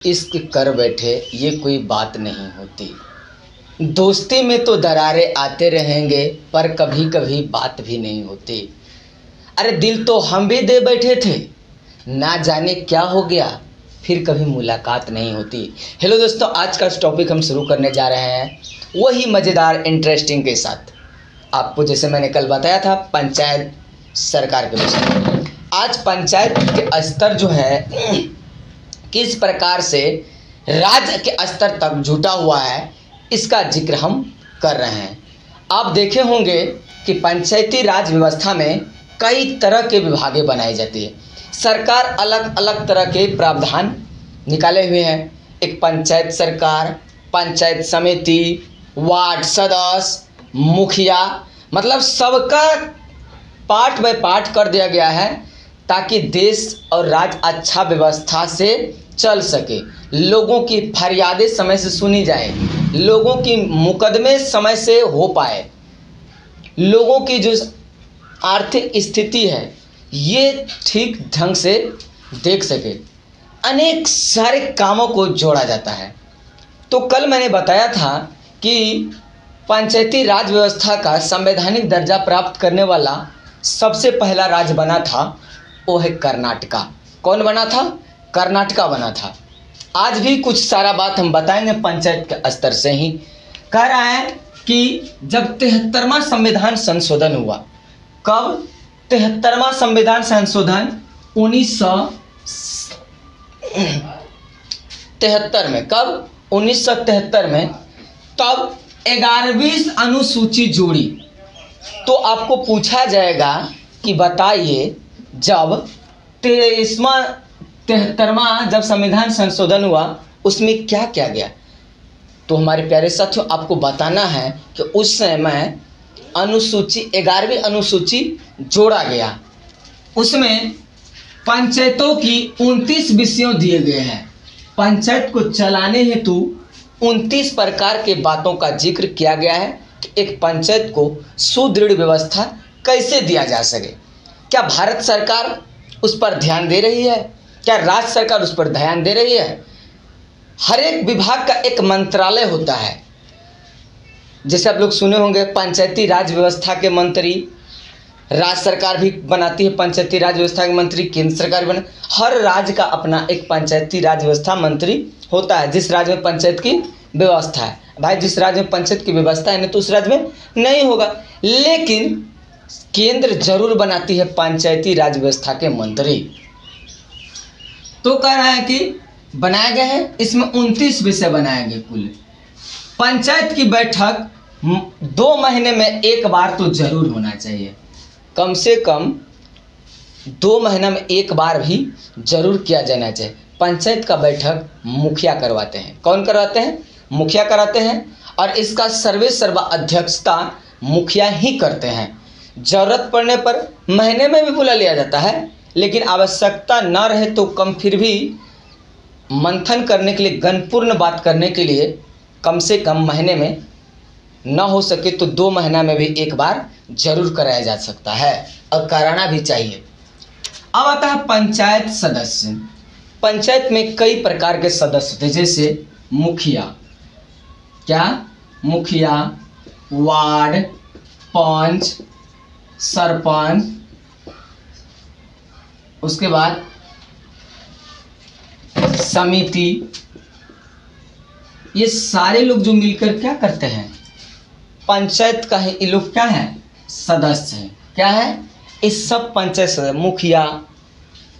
इश्क कर बैठे ये कोई बात नहीं होती। दोस्ती में तो दरारें आते रहेंगे पर कभी कभी बात भी नहीं होती। अरे दिल तो हम भी दे बैठे थे, ना जाने क्या हो गया, फिर कभी मुलाकात नहीं होती। हेलो दोस्तों, आज का टॉपिक हम शुरू करने जा रहे हैं वही मज़ेदार इंटरेस्टिंग के साथ। आपको जैसे मैंने कल बताया था पंचायत सरकार के विषय में, आज पंचायत के स्तर जो है किस प्रकार से राज्य के स्तर तक जुटा हुआ है, इसका जिक्र हम कर रहे हैं। आप देखे होंगे कि पंचायती राज व्यवस्था में कई तरह के विभागें बनाई जाती है। सरकार अलग अलग तरह के प्रावधान निकाले हुए हैं। एक पंचायत सरकार, पंचायत समिति, वार्ड सदस्य, मुखिया, मतलब सबका पार्ट बाय पार्ट कर दिया गया है ताकि देश और राज्य अच्छा व्यवस्था से चल सके, लोगों की फरियादें समय से सुनी जाए, लोगों की मुकदमे समय से हो पाए, लोगों की जो आर्थिक स्थिति है ये ठीक ढंग से देख सके। अनेक सारे कामों को जोड़ा जाता है। तो कल मैंने बताया था कि पंचायती राज व्यवस्था का संवैधानिक दर्जा प्राप्त करने वाला सबसे पहला राज्य बना था, वो है कर्नाटका। कौन बना था? कर्नाटका बना था। आज भी कुछ सारा बात हम बताएंगे पंचायत के स्तर से ही। कह रहा है कि जब 73वां संविधान संशोधन हुआ, कब? 73वां संविधान संशोधन 1973 में। कब? 1973 में। तब 11वीं अनुसूची जोड़ी। तो आपको पूछा जाएगा कि बताइए जब 73वां जब संविधान संशोधन हुआ उसमें क्या क्या गया। तो हमारे प्यारे साथियों, आपको बताना है कि उस समय अनुसूची 11वीं अनुसूची जोड़ा गया। उसमें पंचायतों की 29 विषयों दिए गए हैं। पंचायत को चलाने हेतु 29 प्रकार के बातों का जिक्र किया गया है कि एक पंचायत को सुदृढ़ व्यवस्था कैसे दिया जा सके। क्या भारत सरकार उस पर ध्यान दे रही है? क्या राज्य सरकार उस पर ध्यान दे रही है? हर एक विभाग का एक मंत्रालय होता है। जैसे आप लोग सुने होंगे पंचायती राज व्यवस्था के मंत्री, राज्य सरकार भी बनाती है पंचायती राज व्यवस्था के मंत्री, केंद्र सरकार भी हर राज्य का अपना एक पंचायती राज व्यवस्था मंत्री होता है। जिस राज्य में पंचायत की व्यवस्था है, भाई जिस राज्य में पंचायत की व्यवस्था है नहीं तो उस राज्य में नहीं होगा, लेकिन केंद्र जरूर बनाती है पंचायती राज व्यवस्था के मंत्री। तो कह रहा है कि बनाए गए हैं, इसमें 29 विषय बनाए गए कुल। पंचायत की बैठक 2 महीने में एक बार तो जरूर होना चाहिए, कम से कम 2 महीना में एक बार भी जरूर किया जाना चाहिए। पंचायत का बैठक मुखिया करवाते हैं। कौन करवाते हैं? मुखिया कराते हैं। और इसका सर्वा अध्यक्षता मुखिया ही करते हैं। जरूरत पड़ने पर महीने में भी बुला लिया जाता है, लेकिन आवश्यकता न रहे तो कम फिर भी मंथन करने के लिए, गणपूर्ण बात करने के लिए कम से कम महीने में न हो सके तो 2 महीना में भी एक बार जरूर कराया जा सकता है और कराना भी चाहिए। अब आता है पंचायत सदस्य। पंचायत में कई प्रकार के सदस्य थे, जैसे मुखिया, क्या? मुखिया, वार्ड, पंच, सरपंच, उसके बाद समिति। ये सारे लोग जो मिलकर क्या करते हैं, पंचायत का है, ये लोग क्या है? सदस्य हैं। क्या है? इस सब पंचायत सदस्य, मुखिया,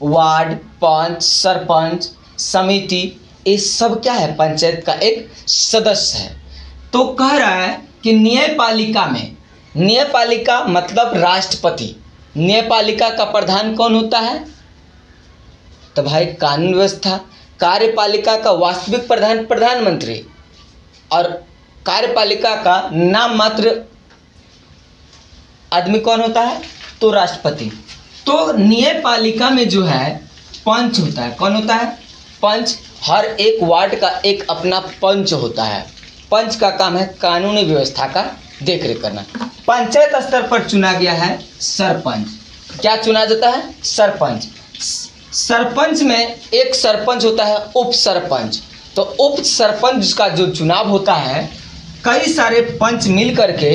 वार्ड, पंच, सरपंच, समिति, ये सब क्या है? पंचायत का एक सदस्य है। तो कह रहा है कि न्यायपालिका में, न्यायपालिका मतलब राष्ट्रपति, न्यायपालिका का प्रधान कौन होता है? तो भाई कानून व्यवस्था। कार्यपालिका का वास्तविक प्रधान प्रधानमंत्री, और कार्यपालिका का नाम मात्र आदमी कौन होता है? तो राष्ट्रपति। तो न्यायपालिका में जो है पंच होता है। कौन होता है? पंच। हर एक वार्ड का एक अपना पंच होता है। पंच का काम है कानूनी व्यवस्था का देखरेख करना। पंचायत स्तर पर चुना गया है सरपंच। क्या चुना जाता है? सरपंच। सरपंच में एक सरपंच होता है, उप सरपंच। तो उप सरपंच का जो चुनाव होता है, कई सारे पंच मिल करके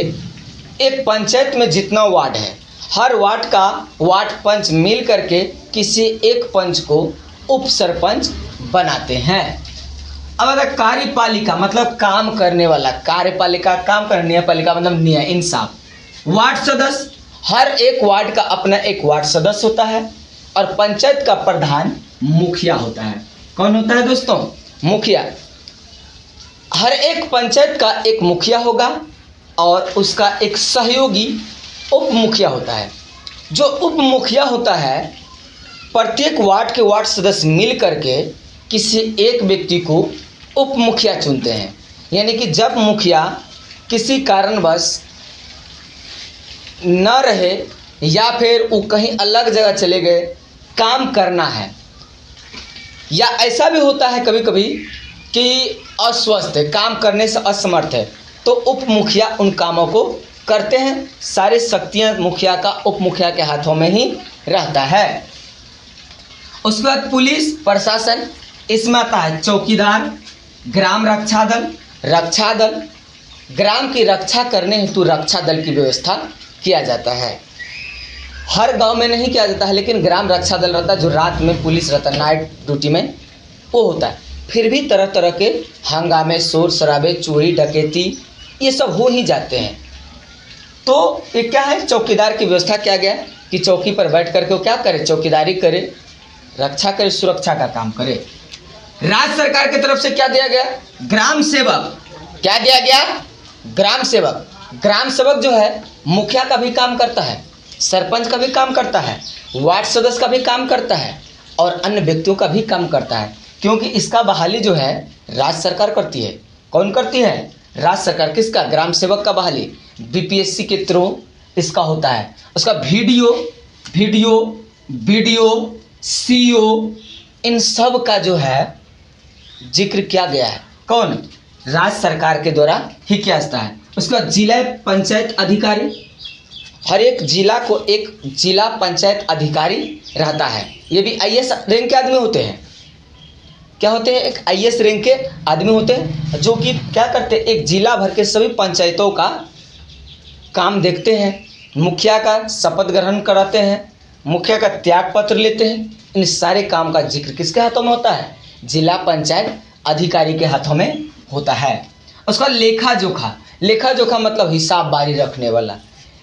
एक पंचायत में जितना वार्ड है, हर वार्ड का वार्ड पंच मिल करके किसी एक पंच को उप सरपंच बनाते हैं। अब अगर कार्यपालिका मतलब काम करने वाला, कार्यपालिका काम करने, न्यायपालिका मतलब न्याय इंसाफ। वार्ड सदस्य, हर एक वार्ड का अपना एक वार्ड सदस्य होता है और पंचायत का प्रधान मुखिया होता है। कौन होता है दोस्तों? मुखिया। हर एक पंचायत का एक मुखिया होगा और उसका एक सहयोगी उप मुखिया होता है। जो उप मुखिया होता है, प्रत्येक वार्ड के वार्ड सदस्य मिल करके किसी एक व्यक्ति को उप मुखिया चुनते हैं। यानी कि जब मुखिया किसी कारणवश न रहे या फिर वो कहीं अलग जगह चले गए, काम करना है, या ऐसा भी होता है कभी कभी कि अस्वस्थ है, काम करने से असमर्थ है, तो उप मुखिया उन कामों को करते हैं। सारी शक्तियां मुखिया का उप मुखिया के हाथों में ही रहता है। उसके बाद पुलिस प्रशासन, इसमें आता है चौकीदार, ग्राम रक्षा दल, रक्षा दल। ग्राम की रक्षा करने हेतु रक्षा दल की व्यवस्था किया जाता है। हर गांव में नहीं किया जाता है, लेकिन ग्राम रक्षा दल रहता है जो रात में पुलिस रहता है, नाइट ड्यूटी में वो होता है। फिर भी तरह तरह के हंगामे, शोर शराबे, चोरी डकैती ये सब हो ही जाते हैं। तो ये क्या है, चौकीदार की व्यवस्था किया गया कि चौकी पर बैठ करके वो क्या करे, चौकीदारी करे, रक्षा करे, सुरक्षा का काम करे। राज्य सरकार की तरफ से क्या दिया गया, ग्राम सेवक। क्या दिया गया, ग्राम सेवक। ग्राम सेवक जो है मुखिया का भी काम करता है, सरपंच का भी काम करता है, वार्ड सदस्य का भी काम करता है और अन्य व्यक्तियों का भी काम करता है, क्योंकि इसका बहाली जो है राज्य सरकार करती है। कौन करती है, राज्य सरकार। किसका, ग्राम सेवक का बहाली बीपीएससी के थ्रू इसका होता है। उसका वीडियो सीओ इन सब का जो है जिक्र किया गया है। कौन, राज्य सरकार के द्वारा ही किया जाता है। उसके बाद जिला पंचायत अधिकारी, हर एक जिला को एक जिला पंचायत अधिकारी रहता है। ये भी आईएएस रैंक के आदमी होते हैं। क्या होते हैं, एक आईएएस रैंक के आदमी होते हैं जो कि क्या करते हैं, एक जिला भर के सभी पंचायतों का काम देखते हैं, मुखिया का शपथ ग्रहण कराते हैं, मुखिया का त्याग पत्र लेते हैं। इन सारे काम का जिक्र किसके हाथों में होता है, जिला पंचायत अधिकारी के हाथों में होता है। उसका लेखा जोखा, लेखा जोखा मतलब हिसाब बारी रखने वाला,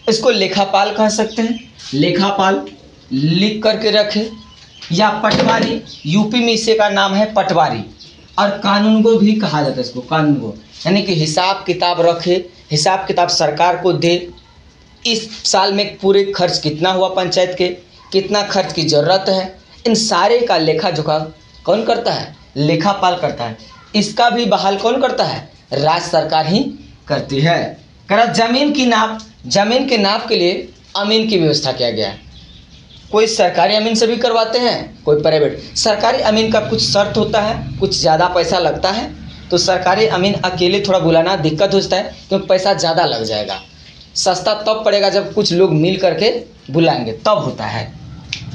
इसको लेखापाल कह सकते हैं। लेखापाल लिख करके रखे, या पटवारी, यूपी में इसे का नाम है पटवारी। और कानूनगो भी कहा जाता है इसको, कानूनगो, यानी कि हिसाब किताब रखे, हिसाब किताब सरकार को दे। इस साल में पूरे खर्च कितना हुआ पंचायत के, कितना खर्च की ज़रूरत है, इन सारे का लेखा जोखा कौन करता है, लेखापाल करता है। इसका भी बहाल कौन करता है, राज्य सरकार ही करती है। करा जमीन की नाप, जमीन के नाप के लिए अमीन की व्यवस्था किया गया है। कोई सरकारी अमीन से भी करवाते हैं, कोई प्राइवेट। सरकारी अमीन का कुछ शर्त होता है, कुछ ज़्यादा पैसा लगता है, तो सरकारी अमीन अकेले थोड़ा बुलाना दिक्कत होता है क्योंकि पैसा ज़्यादा लग जाएगा। सस्ता तब पड़ेगा जब कुछ लोग मिल करके बुलाएंगे, तब होता है।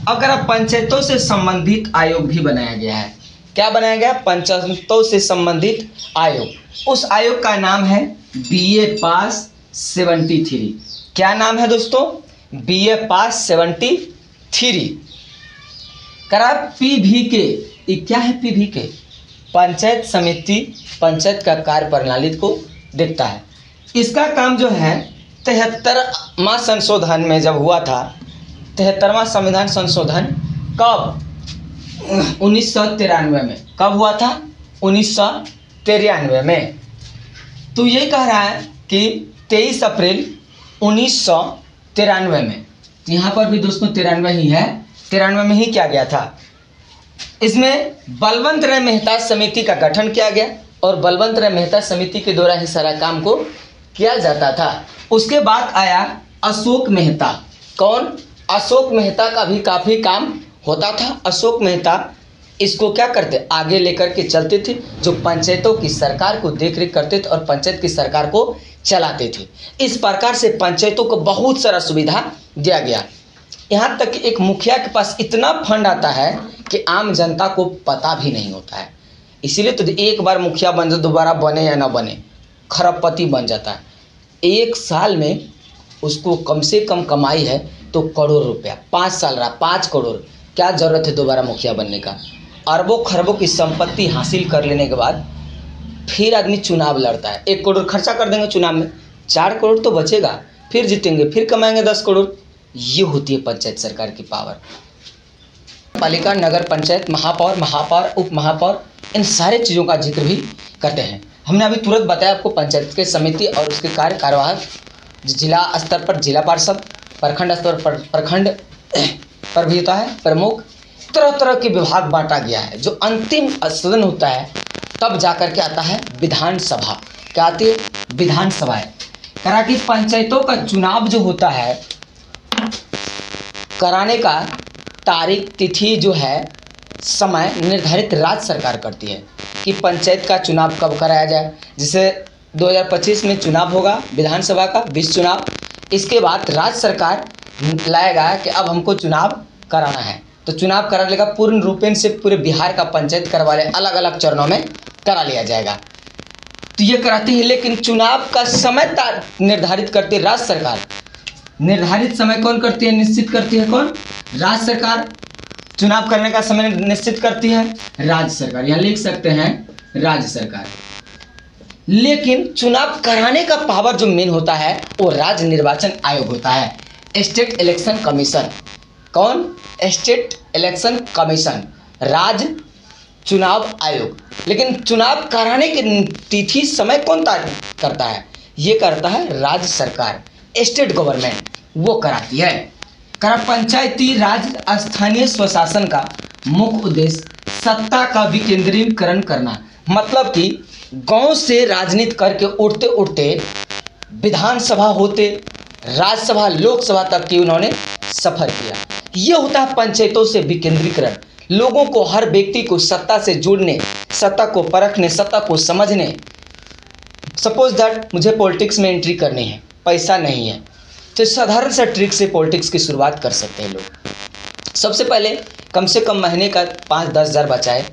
अगर अब पंचायतों से संबंधित आयोग भी बनाया गया है। क्या बनाया गया, पंचायतों से संबंधित आयोग। उस आयोग का नाम है BA पास 73। क्या नाम है दोस्तों, BA पास 73। करा PVK, ये क्या है PVK, पंचायत समिति पंचायत का कार्य प्रणाली को देखता है। इसका काम जो है 73वां संशोधन में जब हुआ था, 73वां संविधान संशोधन कब, 1993 में। कब हुआ था, 1993 में। तो ये कह रहा है कि 23 अप्रैल 1993 में, यहाँ पर भी दोस्तों 93 ही है, 93 में ही किया गया था। इसमें बलवंत राय मेहता समिति का गठन किया गया और बलवंत राय मेहता समिति के द्वारा ही सारा काम को किया जाता था। उसके बाद आया अशोक मेहता। कौन, अशोक मेहता का भी काफ़ी काम होता था। अशोक मेहता इसको क्या करते, आगे लेकर के चलते थे, जो पंचायतों की सरकार को देख रेख करते थे और पंचायत की सरकार को चलाते थे। इस प्रकार से पंचायतों को बहुत सारा सुविधा दिया गया। यहाँ तक कि एक मुखिया के पास इतना फंड आता है कि आम जनता को पता भी नहीं होता है। इसीलिए तो एक बार मुखिया बन जाए, दोबारा बने या ना बने, खरबपति बन जाता है। एक साल में उसको कम से कम कमाई है तो करोड़ रुपया, 5 साल रहा 5 करोड़, क्या ज़रूरत है दोबारा मुखिया बनने का। अरबों खरबों की संपत्ति हासिल कर लेने के बाद फिर आदमी चुनाव लड़ता है। 1 करोड़ खर्चा कर देंगे चुनाव में, 4 करोड़ तो बचेगा, फिर जीतेंगे, फिर कमाएंगे 10 करोड़। ये होती है पंचायत सरकार की पावर। पालिका, नगर पंचायत, महापौर, महापौर, उप महापौर, इन सारे चीज़ों का जिक्र भी करते हैं। हमने अभी तुरंत बताया आपको पंचायत के समिति और उसके कार्यवाहक, जिला स्तर पर जिला पार्षद, प्रखंड स्तर पर प्रखंड पर भी होता है प्रमुख, तरह तरह के विभाग बांटा गया है। जो अंतिम सदन होता है तब जाकर के आता है विधानसभा। क्या आती है? विधानसभाएं। करा कि पंचायतों का चुनाव जो होता है कराने का तारीख, तिथि जो है, समय निर्धारित राज्य सरकार करती है कि पंचायत का चुनाव कब कराया जाए। जैसे 2025 में चुनाव होगा विधानसभा का, 20 चुनाव। इसके बाद राज्य सरकार लाएगा कि अब हमको चुनाव कराना है, तो चुनाव करा लेगा पूर्ण रूपेण से। पूरे बिहार का पंचायत करवा ले, अलग अलग चरणों में करा लिया जाएगा, तो ये कराती है। लेकिन चुनाव का समय निर्धारित करती है राज्य सरकार। निर्धारित समय कौन करती है? निश्चित करती है कौन? राज्य सरकार। चुनाव करने का समय निश्चित करती है राज्य सरकार, यहाँ लिख सकते हैं राज्य सरकार। लेकिन चुनाव कराने का पावर जो मेन होता है वो राज्य निर्वाचन आयोग होता है, स्टेट इलेक्शन कमीशन। कौन? स्टेट इलेक्शन कमीशन, राज्य चुनाव आयोग। लेकिन चुनाव कराने की तिथि समय कौन तय करता है? ये करता है राज्य सरकार, स्टेट गवर्नमेंट, वो कराती है। करा पंचायती राज स्थानीय स्वशासन का मुख्य उद्देश्य सत्ता का विकेंद्रीकरण करना। मतलब कि गांव से राजनीति करके उठते उठते विधानसभा होते राज्यसभा लोकसभा तक की उन्होंने सफर किया। ये होता है पंचायतों से विकेंद्रीकरण। लोगों को, हर व्यक्ति को सत्ता से जुड़ने, सत्ता को परखने, सत्ता को समझने। सपोज दैट मुझे पॉलिटिक्स में एंट्री करनी है, पैसा नहीं है, तो साधारण सा ट्रिक से पॉलिटिक्स की शुरुआत कर सकते हैं लोग। सबसे पहले कम से कम महीने का 5-10 हज़ार बचाए,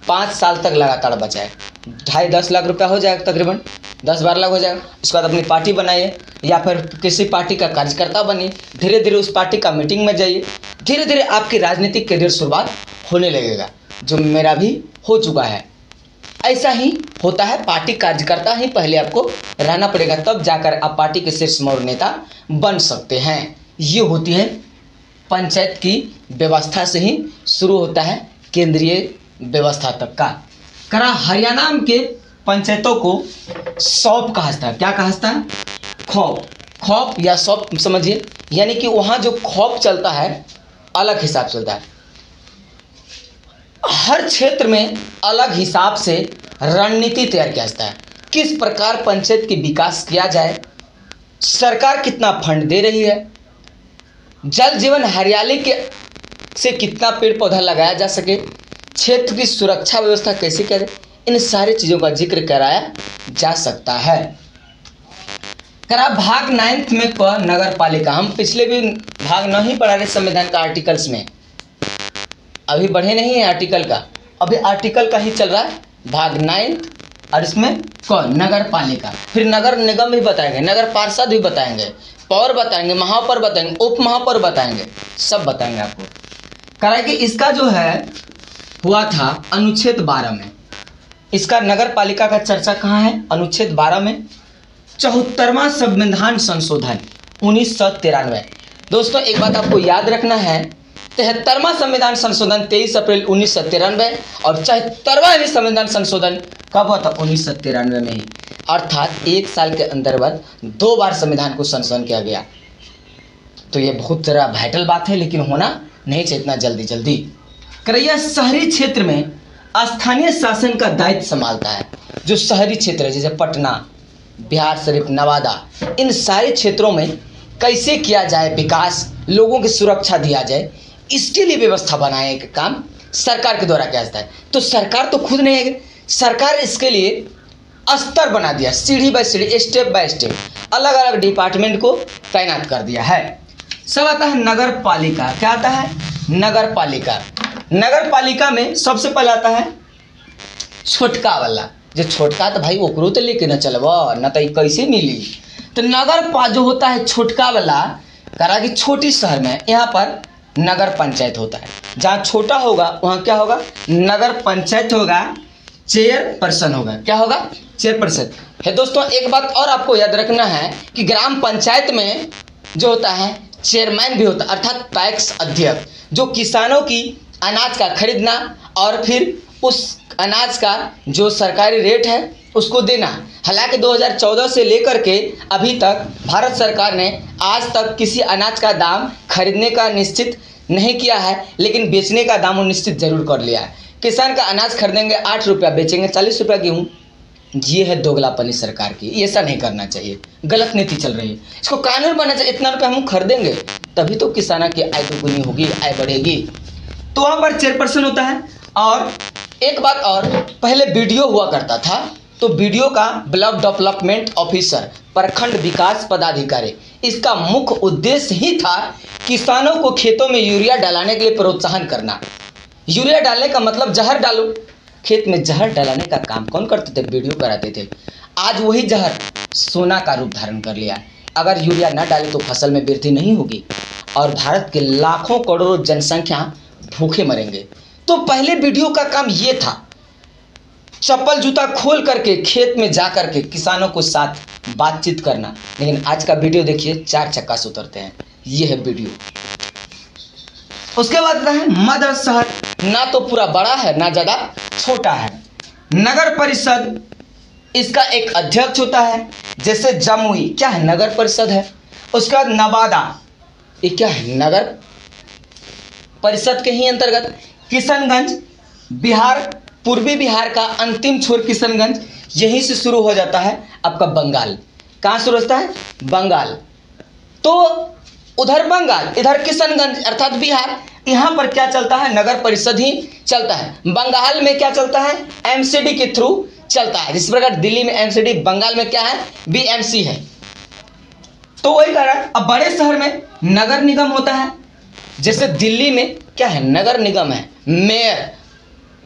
5 साल तक लगातार बचाए, 2.5-10 लाख रुपया हो जाएगा, तकरीबन 10-12 लाख हो जाएगा। उसके बाद अपनी पार्टी बनाइए या फिर किसी पार्टी का कार्यकर्ता बनिए, धीरे धीरे उस पार्टी का मीटिंग में जाइए, धीरे धीरे आपकी राजनीतिक करियर शुरुआत होने लगेगा, जो मेरा भी हो चुका है। ऐसा ही होता है, पार्टी कार्यकर्ता ही पहले आपको रहना पड़ेगा, तब जाकर आप पार्टी के शीर्ष मोड़ नेता बन सकते हैं। ये होती है पंचायत की व्यवस्था से ही शुरू होता है केंद्रीय व्यवस्था तक का। करा हरियाणा के पंचायतों को सौंप कहा जाता है। क्या कहा जाता है? खौफ। खौफ या सौंप समझिए, यानी कि वहाँ जो खौफ चलता है अलग हिसाब चलता है। हर क्षेत्र में अलग हिसाब से रणनीति तैयार किया जाता है, किस प्रकार पंचायत की विकास किया जाए, सरकार कितना फंड दे रही है, जल जीवन हरियाली के से कितना पेड़ पौधा लगाया जा सके, क्षेत्र की सुरक्षा व्यवस्था कैसे किया जाए, इन सारी चीज़ों का जिक्र कराया जा सकता है। करा भाग 9 में क नगर पालिका। हम पिछले भी भाग नहीं पढ़ा रहे संविधान का आर्टिकल्स में, अभी बढ़े नहीं है आर्टिकल का, अभी आर्टिकल का ही चल रहा है भाग 9, और इसमें कौन? नगर पालिका। फिर नगर निगम भी बताएंगे, नगर पार्षद भी बताएंगे, पौर बताएंगे, महापौर बताएंगे, उप महापौर बताएंगे, सब बताएंगे आपको। करा कि इसका जो है हुआ था अनुच्छेद 12 में। इसका नगर पालिका का चर्चा कहाँ है? अनुच्छेद 12 में। 74वां संविधान संशोधन 1993। दोस्तों एक बात आपको याद रखना है, 73वां संविधान संशोधन 23 अप्रैल 1993 और 74वां भी संविधान संशोधन कब हुआ था? 1993 में ही। अर्थात 1 साल के अंतर्गत 2 बार संविधान को संशोधन किया गया। तो ये बहुत ज़रा वाइटल बात है, लेकिन होना नहीं चाहिए इतना जल्दी जल्दी। करैया शहरी क्षेत्र में स्थानीय शासन का दायित्व संभालता है। जो शहरी क्षेत्र है जैसे पटना, बिहार शरीफ, नवादा, इन सारे क्षेत्रों में कैसे किया जाए विकास, लोगों की सुरक्षा दिया जाए, इसके लिए व्यवस्था बनाने का काम सरकार के द्वारा किया जाता है। तो सरकार तो खुद नहीं है, सरकार इसके लिए स्तर बना दिया, सीढ़ी बाय सीढ़ी, स्टेप बाय स्टेप अलग अलग डिपार्टमेंट को तैनात कर दिया है। सब आता है नगर पालिका। क्या आता है? नगर पालिका। नगर पालिका में सबसे पहले आता है छोटका वाला। जो छोटका तो भाई ओकरो तो लेके न चलबा, न तो कैसे मिली। तो जो होता है छोटका वाला, करा कि छोटी शहर में यहाँ पर नगर पंचायत होता है। जहाँ छोटा होगा वहाँ क्या होगा, नगर पंचायत होगा, चेयरपर्सन होगा। क्या होगा, चेयरपर्सन है। दोस्तों एक बात और आपको याद रखना है कि ग्राम पंचायत में जो होता है चेयरमैन भी होता है, अर्थात पैक्स अध्यक्ष, जो किसानों की अनाज का खरीदना और फिर उस अनाज का जो सरकारी रेट है उसको देना। हालांकि 2014 से लेकर के अभी तक भारत सरकार ने आज तक किसी अनाज का दाम खरीदने का निश्चित नहीं किया है, लेकिन बेचने का दाम वो निश्चित जरूर कर लिया है। किसान का अनाज खरीदेंगे 8 रुपया, बेचेंगे 40 रुपया गेहूँ। ये है दोगलापनी सरकार की, ऐसा नहीं करना चाहिए, गलत नीति चल रही है। इसको कानून बनना चाहिए, इतना रुपया हम खरीदेंगे तभी तो किसाना की आय दोगुनी होगी, आय बढ़ेगी। तो वहाँ पर चेयरपर्सन होता है। और एक बात और, पहले बीडीओ हुआ करता था, तो बीडीओ का ब्लॉक डेवलपमेंट ऑफिसर, प्रखंड विकास पदाधिकारी। इसका मुख्य उद्देश्य ही था किसानों को खेतों में यूरिया डालने के लिए प्रोत्साहन करना। यूरिया डालने का मतलब जहर डालो, खेत में जहर डालने का काम कौन करते थे, बीडीओ कराते थे। आज वही जहर सोना का रूप धारण कर लिया। अगर यूरिया ना डाले तो फसल में वृद्धि नहीं होगी और भारत के लाखों करोड़ों जनसंख्या भूखे मरेंगे। तो पहले बीडीओ का काम ये था, चप्पल जूता खोल करके खेत में जा करके किसानों को साथ बातचीत करना। लेकिन आज का वीडियो देखिए, 4 चक्का से उतरते हैं। ये है वीडियो। उसके बाद है मदर शहर, ना तो पूरा बड़ा है ना ज़्यादा छोटा है। नगर परिषद, इसका एक अध्यक्ष होता है। जैसे जमुई क्या है, नगर परिषद है। उसके बाद नवादा, ये क्या है, नगर परिषद के ही अंतर्गत। किशनगंज, बिहार, पूर्वी बिहार का अंतिम छोर किशनगंज, यहीं से शुरू हो जाता है आपका बंगाल। कहाँ शुरू होता है, बंगाल। तो उधर बंगाल, इधर किशनगंज अर्थात बिहार। यहाँ पर क्या चलता है, नगर परिषद ही चलता है। बंगाल में क्या चलता है, एमसीडी के थ्रू चलता है। जिस प्रकार दिल्ली में एमसीडी, बंगाल में क्या है, बीएमसी है। तो वही कारण अब बड़े शहर में नगर निगम होता है। जैसे दिल्ली में क्या है, नगर निगम है, मेयर,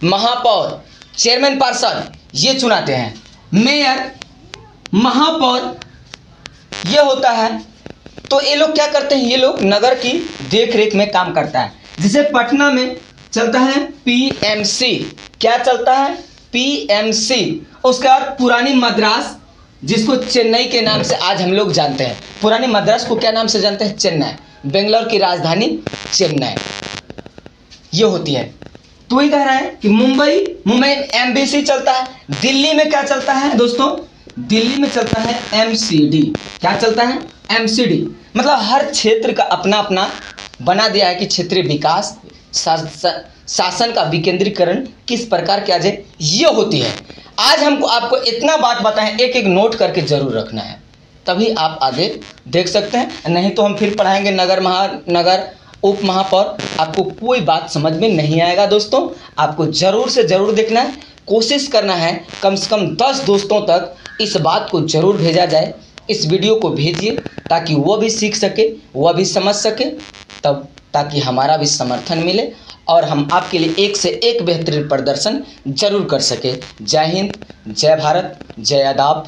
महापौर, चेयरमैन, पार्षद ये चुनाते हैं। मेयर, महापौर ये होता है। तो ये लोग क्या करते हैं, ये लोग नगर की देख रेख में काम करता है। जिसे पटना में चलता है पीएमसी। क्या चलता है, पीएमसी। उसके बाद पुरानी मद्रास, जिसको चेन्नई के नाम से आज हम लोग जानते हैं। पुरानी मद्रास को क्या नाम से जानते हैं, चेन्नई। बेंगलोर की राजधानी चेन्नई ये होती है। तो वही कह रहा है कि मुंबई एमबीसी चलता है। दिल्ली में क्या चलता है दोस्तों, दिल्ली में चलता है एमसीडी। क्या चलता है, एमसीडी। मतलब हर क्षेत्र का अपना अपना बना दिया है कि क्षेत्रीय विकास, शासन का विकेंद्रीकरण किस प्रकार किया जाए, ये होती है। आज हमको आपको इतना बात बताएं, एक एक नोट करके जरूर रखना है, तभी आप आगे देख सकते हैं। नहीं तो हम फिर पढ़ाएंगे नगर उप महापौर, आपको कोई बात समझ में नहीं आएगा। दोस्तों आपको जरूर से जरूर देखना है, कोशिश करना है कम से कम 10 दोस्तों तक इस बात को जरूर भेजा जाए। इस वीडियो को भेजिए ताकि वो भी सीख सके, वह भी समझ सके, तब ताकि हमारा भी समर्थन मिले और हम आपके लिए एक से एक बेहतरीन प्रदर्शन जरूर कर सके। जय हिंद, जय भारत, जय आदाब।